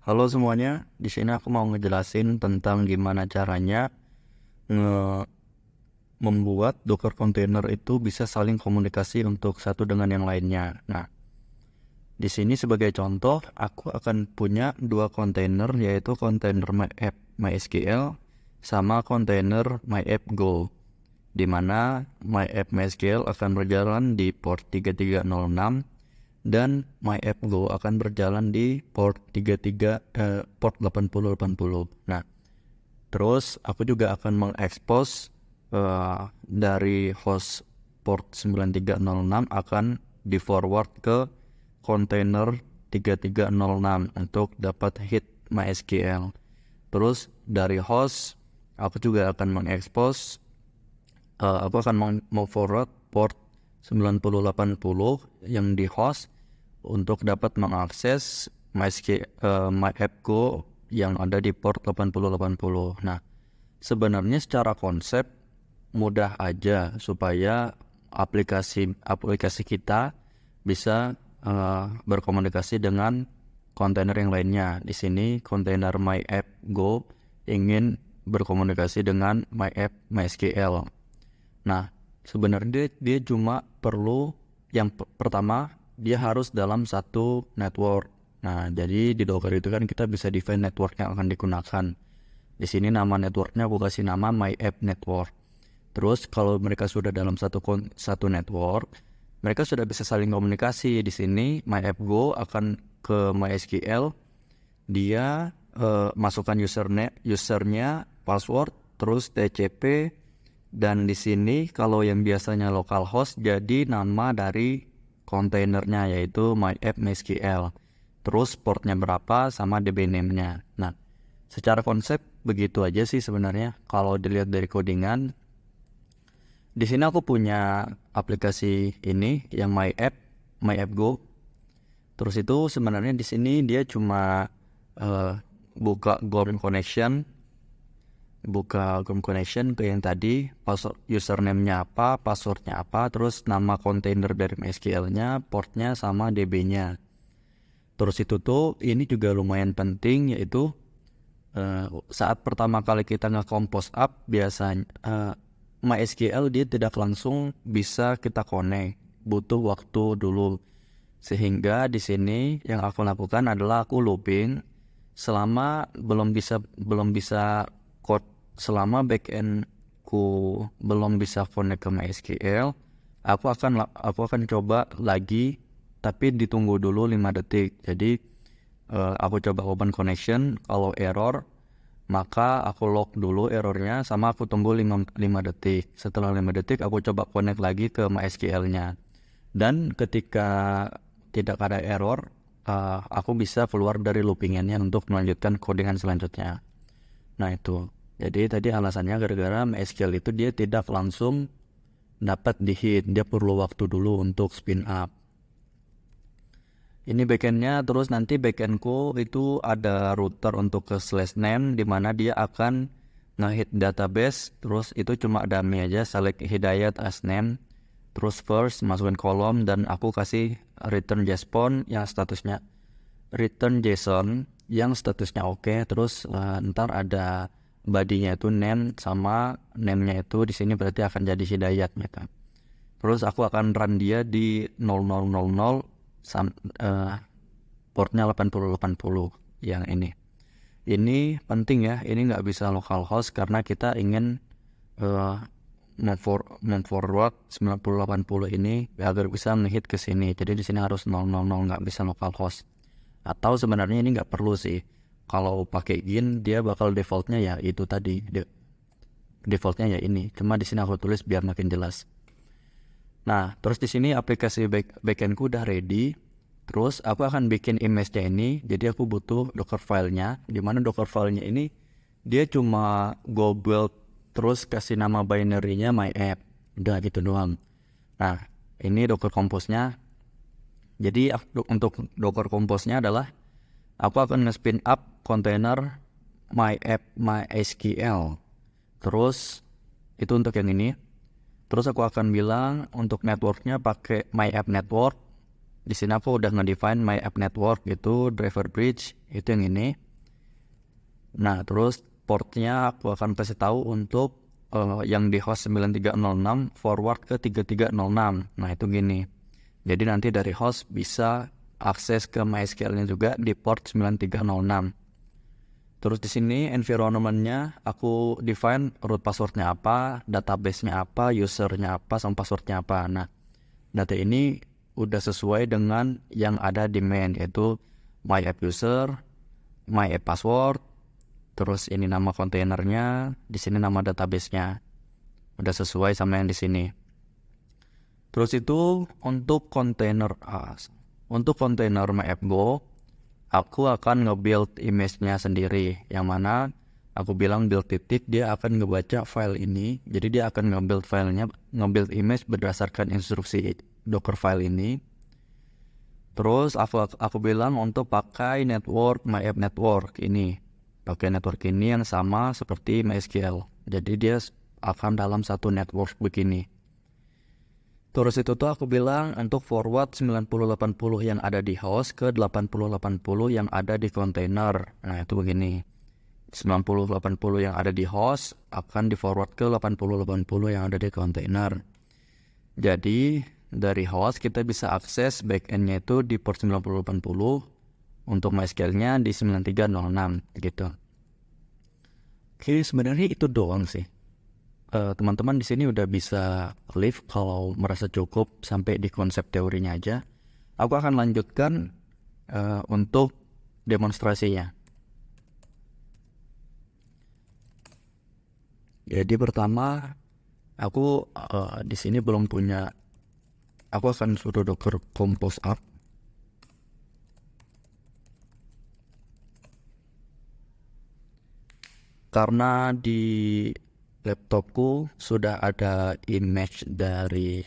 Halo semuanya, di sini aku mau ngejelasin tentang gimana caranya nge- membuat Docker container itu bisa saling komunikasi untuk satu dengan yang lainnya. Nah, di sini sebagai contoh, aku akan punya dua kontainer, yaitu kontainer MyApp MySQL sama kontainer MyApp Go, di mana MyApp MySQL akan berjalan di port 3306 dan MyApp Go akan berjalan di port 8080. Nah, terus aku juga akan mengekspos dari host port 9306 akan di forward ke kontainer 3306 untuk dapat hit MySQL. Terus dari host aku juga akan mengekspos, aku akan mau forward port 9080 yang di host untuk dapat mengakses MyAppGo yang ada di port 8080. Nah, sebenarnya secara konsep mudah aja supaya aplikasi kita bisa berkomunikasi dengan kontainer yang lainnya. Di sini kontainer MyAppGo ingin berkomunikasi dengan MyApp MySQL. Nah, sebenarnya dia cuma perlu yang pertama, dia harus dalam satu network. Nah, jadi di Docker itu kan kita bisa define network yang akan digunakan. Di sini nama networknya aku kasih nama My App Network. Terus kalau mereka sudah dalam satu network, mereka sudah bisa saling komunikasi. Di sini My App Go akan ke MySQL, dia masukkan usernya, password, terus TCP, dan di sini kalau yang biasanya localhost jadi nama dari kontainernya yaitu MyApp.MySQL. Terus portnya berapa sama DB name-nya. Nah, secara konsep begitu aja sih sebenarnya. Kalau dilihat dari codingan, di sini aku punya aplikasi ini yang MyApp Go. Terus itu sebenarnya di sini dia cuma eh, buka GOM connection ke yang tadi, password username-nya apa, password-nya apa, terus nama kontainer dari MySQL-nya, portnya sama DB-nya. Terus itu tuh ini juga lumayan penting, yaitu saat pertama kali kita nge-compose up, biasanya MySQL dia tidak langsung bisa kita connect, butuh waktu dulu. Sehingga di sini yang aku lakukan adalah aku looping selama belum bisa code, selama backendku belum bisa connect ke MySQL, aku akan coba lagi, tapi ditunggu dulu 5 detik. Jadi aku coba open connection, kalau error maka aku log dulu errornya sama aku tunggu 5 detik. Setelah 5 detik aku coba connect lagi ke MySQL-nya. Dan ketika tidak ada error, aku bisa keluar dari loopingannya untuk melanjutkan codingan selanjutnya. Nah itu. Jadi tadi alasannya gara-gara MySQL itu dia tidak langsung dapat di hit. Dia perlu waktu dulu untuk spin up. Ini backendnya, terus nanti backendku itu ada router untuk ke /name di mana dia akan nge-hit database. Terus itu cuma dummy aja, select hidayat as name, terus first masukin kolom, dan aku kasih return JSON yang statusnya oke. Terus ntar ada body-nya itu name, sama name-nya itu di sini berarti akan jadi hidayat gitu. Terus aku akan run dia di 0000 portnya 8080 yang ini. Ini penting ya, ini nggak bisa localhost karena kita ingin uh, memforward 9080 ini agar bisa ngehit ke sini. Jadi di sini harus 000, nggak bisa localhost. Atau sebenarnya ini nggak perlu sih. Kalau pakai gin dia bakal defaultnya ya itu tadi. Defaultnya ya ini. Cuma di sini aku tulis biar makin jelas. Nah, terus di sini aplikasi backendku udah ready. Terus aku akan bikin image-nya ini. Jadi aku butuh Docker file-nya. Di mana Docker file-nya ini dia cuma go build terus kasih nama binary-nya my app. Udah gitu doang. Nah, ini Docker Compose-nya. Jadi untuk Docker Compose-nya adalah aku akan nge-spin up container my app MySQL. Terus itu untuk yang ini. Terus aku akan bilang untuk networknya pakai My App Network. di sini aku udah nge-define my app network, itu driver bridge, itu yang ini. Nah, terus portnya aku akan kasih tahu untuk yang di host 9306 forward ke 3306. Nah, itu gini. Jadi nanti dari host bisa akses ke MySQL-nya juga di port 9306. Terus di sini environment-nya aku define root password-nya apa, database-nya apa, user-nya apa, sama password-nya apa. Nah, data ini udah sesuai dengan yang ada di main, yaitu my app user, my app password, terus ini nama kontainernya, di sini nama database-nya. Udah sesuai sama yang di sini. Terus itu untuk kontainer MyAppGo, aku akan nge-build image-nya sendiri, yang mana aku bilang build titik, dia akan ngebaca file ini. Jadi dia akan nge-build image berdasarkan instruksi Docker file ini. Terus aku bilang untuk pakai network MyApp network ini. Pakai network ini yang sama seperti MySQL. Jadi dia akan dalam satu network begini. Terus itu tuh aku bilang untuk forward 9080 yang ada di host ke 8080 yang ada di container. Nah, itu begini. 9080 yang ada di host akan di forward ke 8080 yang ada di container. Jadi dari host kita bisa akses backend-nya itu di port 9080, untuk MySQL-nya di 9306 gitu. Oke, sebenarnya itu doang sih. Teman-teman di sini udah bisa live kalau merasa cukup sampai di konsep teorinya aja. Aku akan lanjutkan untuk demonstrasinya. Jadi pertama, aku di sini belum punya. Aku akan suruh Docker compose up. Karena di laptopku sudah ada image dari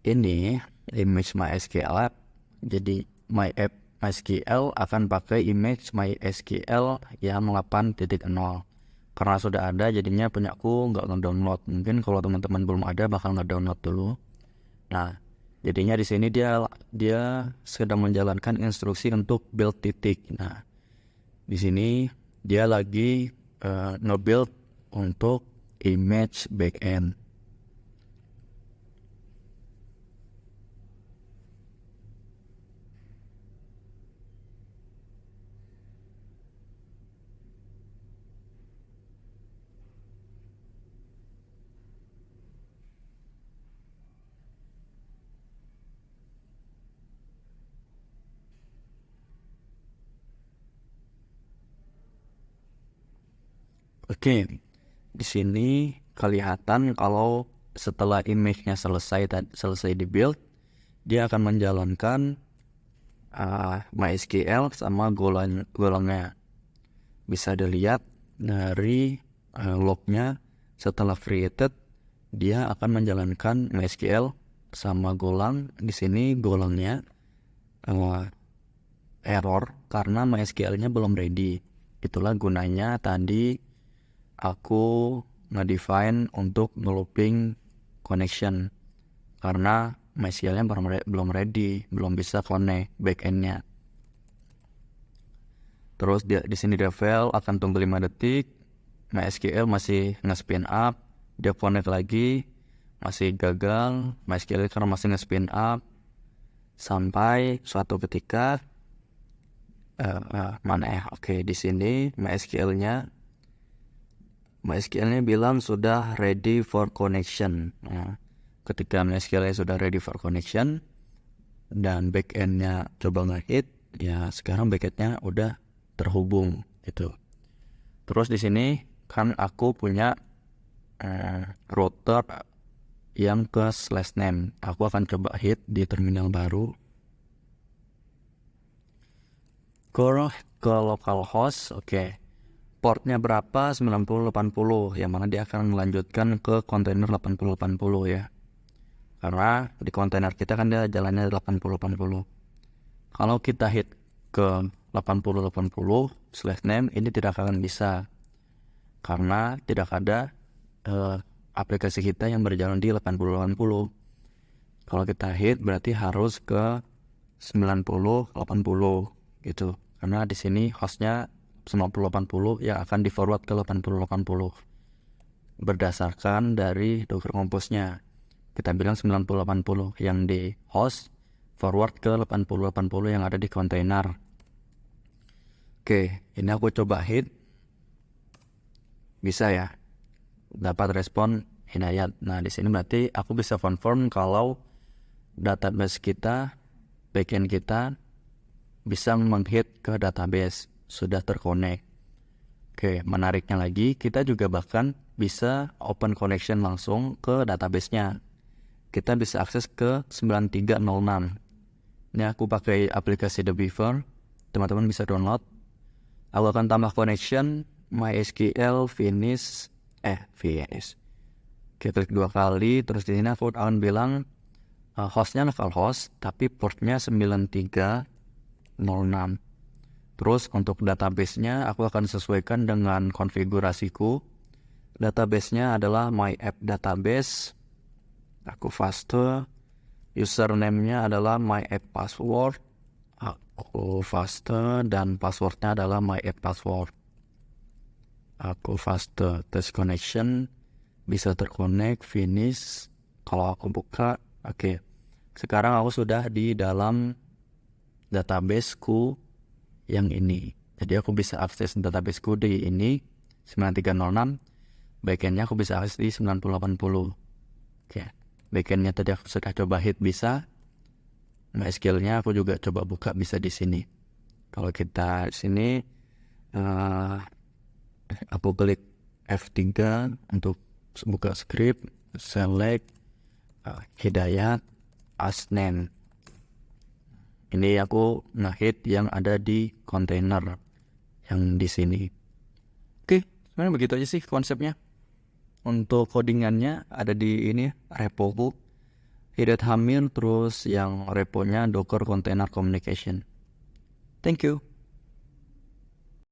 ini, image MySQL app. Jadi MySQL akan pakai image MySQL yang 8.0. Karena sudah ada, jadinya punyaku nggak ngedownload. Mungkin kalau teman-teman belum ada bakal ngedownload dulu. Nah, jadinya di sini dia sedang menjalankan instruksi untuk build titik. Nah, di sini dia lagi nge-build untuk image backend. Oke, di sini kelihatan kalau setelah image-nya selesai di build, dia akan menjalankan MySQL sama golongnya. Bisa dilihat dari lognya, setelah created dia akan menjalankan MySQL sama golang. Di sini golongnya error karena MySQL-nya belum ready. Itulah gunanya tadi aku nge-define untuk nge-looping connection, karena MySQL-nya belum ready, belum bisa connect backend-nya. Terus di sini dia fail, akan tunggu 5 detik. MySQL masih nge-spin up, dia connect lagi, masih gagal. MySQL karena masih nge-spin up sampai suatu ketika Oke, di sini MySQL-nya bilang sudah ready for connection. Nah, ketika MySQL-nya sudah ready for connection dan backend-nya coba nge-hit, ya sekarang backend-nya udah terhubung gitu. Terus di sini kan aku punya router yang ke /name. Aku akan coba hit di terminal baru. Ke localhost, oke. Portnya berapa? 9080, yang mana dia akan melanjutkan ke kontainer 8080 ya. Karena di kontainer kita kan dia jalannya 8080. Kalau kita hit ke 8080 /name, ini tidak akan bisa, karena tidak ada aplikasi kita yang berjalan di 8080. Kalau kita hit berarti harus ke 90 80 gitu. Karena di sini hostnya 90 80 yang akan di forward ke 80 80 berdasarkan dari Docker Compose-nya. Kita bilang 90 80 yang di host forward ke 80 80 yang ada di container. Oke, ini aku coba hit. Bisa ya. Dapat respon Hidayat. Nah, di sini berarti aku bisa confirm kalau database kita, backend kita bisa menghit ke database, sudah terkonek. Oke, menariknya lagi, kita juga bahkan bisa open connection langsung ke database-nya. Kita bisa akses ke 9306. Ini aku pakai aplikasi The Beaver, teman-teman bisa download. Aku akan tambah connection, MySQL, Finish. Kita klik 2 kali, terus di sini aku akan bilang hostnya localhost, tapi portnya 9306. Terus untuk database-nya aku akan sesuaikan dengan konfigurasiku. Database-nya adalah MyAppDatabase. Aku paste. Username-nya adalah MyAppPassword. Aku paste dan password-nya adalah MyAppPassword. Aku paste test connection. Bisa terconnect, finish. Kalau aku buka, oke. Sekarang aku sudah di dalam databaseku yang ini. Jadi aku bisa akses databaseku di ini 9306. Backendnya aku bisa akses di 9080. Oke. Backendnya tadi aku sudah coba hit bisa. MySQL-nya aku juga coba buka bisa di sini. Kalau kita di sini aku klik F3 untuk buka script, select Hidayat Asnen. Ini aku nge-hit yang ada di kontainer yang di sini. Oke, sebenarnya begitu aja sih konsepnya. Untuk codingannya ada di ini repo Hidayat Hamir, terus yang reponya Docker Container Communication. Thank you.